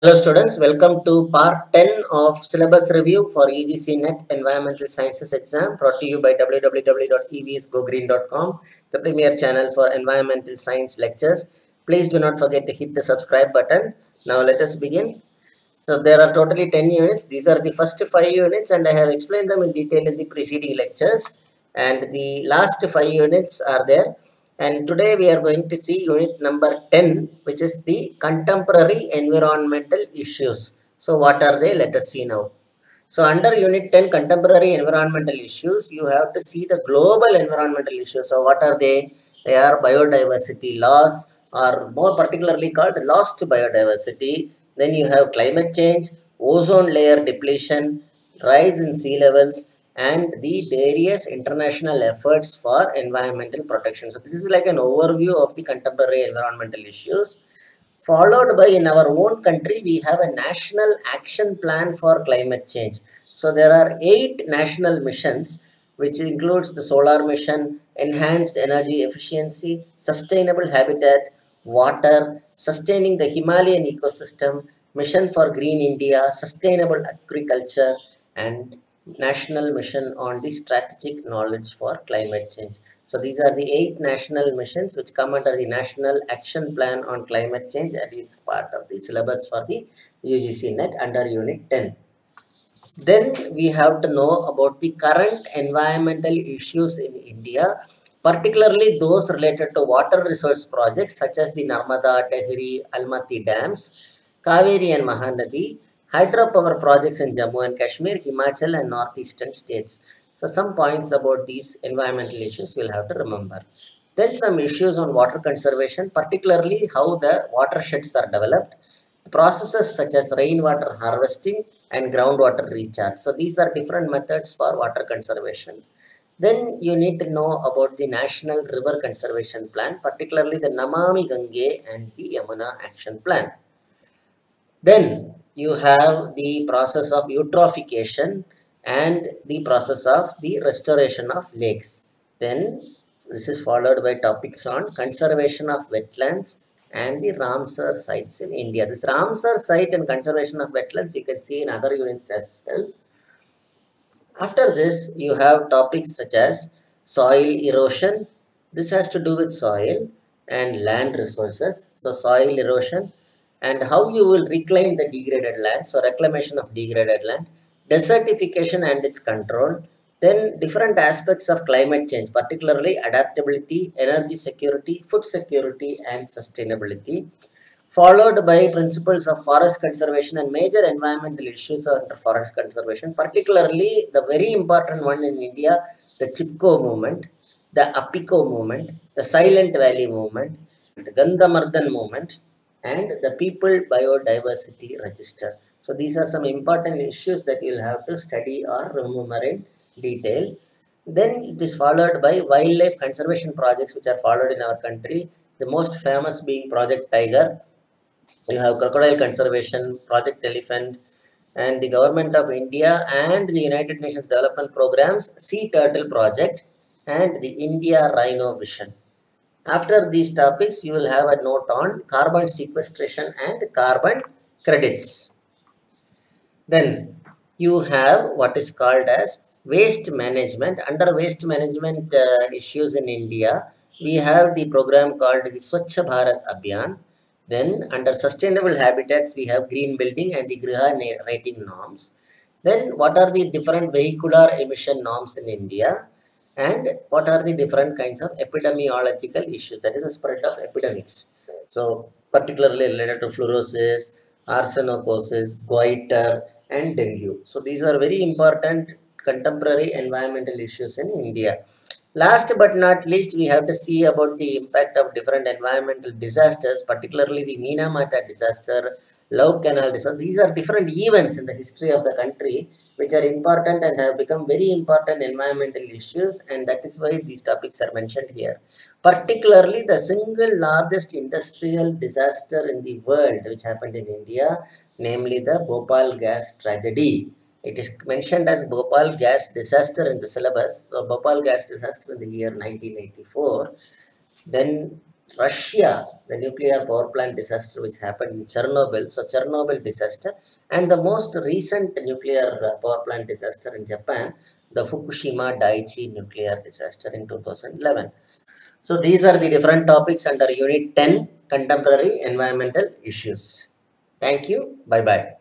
Hello students, welcome to part 10 of syllabus review for UGC NET Environmental Sciences exam brought to you by www.evsgogreen.com, the premier channel for environmental science lectures. Please do not forget to hit the subscribe button. Now let us begin. So there are totally 10 units. These are the first 5 units and I have explained them in detail in the preceding lectures. And the last 5 units are there. And today we are going to see unit number 10, which is the contemporary environmental issues. So what are they? Let us see now. So under unit 10, contemporary environmental issues, you have to see the global environmental issues. So what are they? They are biodiversity loss, or more particularly called lost biodiversity. Then you have climate change, ozone layer depletion, rise in sea levels, and the various international efforts for environmental protection. So this is like an overview of the contemporary environmental issues. Followed by, in our own country, we have a national action plan for climate change. So there are 8 national missions, which includes the solar mission, enhanced energy efficiency, sustainable habitat, water, sustaining the Himalayan ecosystem, mission for green India, sustainable agriculture, and national mission on the strategic knowledge for climate change. So these are the 8 national missions which come under the National Action Plan on Climate Change, and it's part of the syllabus for the UGC NET under Unit 10. Then we have to know about the current environmental issues in India, particularly those related to water resource projects such as the Narmada, Tehri, Almaty dams, Kaveri and Mahanadi, hydropower projects in Jammu and Kashmir, Himachal and northeastern states. So some points about these environmental issues you'll have to remember. Then some issues on water conservation, particularly how the watersheds are developed, processes such as rainwater harvesting and groundwater recharge. So these are different methods for water conservation. Then you need to know about the National River Conservation Plan, particularly the Namami Gange and the Yamuna Action Plan. Then you have the process of eutrophication and the process of the restoration of lakes. Then this is followed by topics on conservation of wetlands and the Ramsar sites in India. This Ramsar site and conservation of wetlands you can see in other units as well. After this, you have topics such as soil erosion. This has to do with soil and land resources. So soil erosion and how you will reclaim the degraded land. So reclamation of degraded land, desertification and its control. Then different aspects of climate change, particularly adaptability, energy security, food security and sustainability, followed by principles of forest conservation and major environmental issues under forest conservation, particularly the very important one in India, the Chipko movement, the Apiko movement, the Silent Valley movement, the Gandhamardhan movement, and the People Biodiversity Register. So these are some important issues that you'll have to study or remember in detail. Then it is followed by wildlife conservation projects which are followed in our country. The most famous being Project Tiger. You have crocodile conservation, Project Elephant, and the government of India and the United Nations Development Program's Sea Turtle Project and the India Rhino Vision. After these topics, you will have a note on carbon sequestration and carbon credits. Then you have what is called as waste management. Under waste management issues in India, we have the program called the Swachh Bharat Abhiyan. Then under sustainable habitats, we have green building and the Griha rating norms. Then what are the different vehicular emission norms in India? And what are the different kinds of epidemiological issues, that is the spread of epidemics. So particularly related to fluorosis, arsenocosis, goiter, and dengue. So these are very important contemporary environmental issues in India. Last but not least, we have to see about the impact of different environmental disasters, particularly the Minamata disaster, Love Canal disaster. These are different events in the history of the country which are important and have become very important environmental issues, and that is why these topics are mentioned here. Particularly the single largest industrial disaster in the world which happened in India, namely the Bhopal gas tragedy. It is mentioned as Bhopal gas disaster in the syllabus. The Bhopal gas disaster in the year 1984. Then Russia, the nuclear power plant disaster which happened in Chernobyl. So Chernobyl disaster, and the most recent nuclear power plant disaster in Japan, the Fukushima Daiichi nuclear disaster in 2011. So these are the different topics under Unit 10, Contemporary Environmental Issues. Thank you. Bye bye.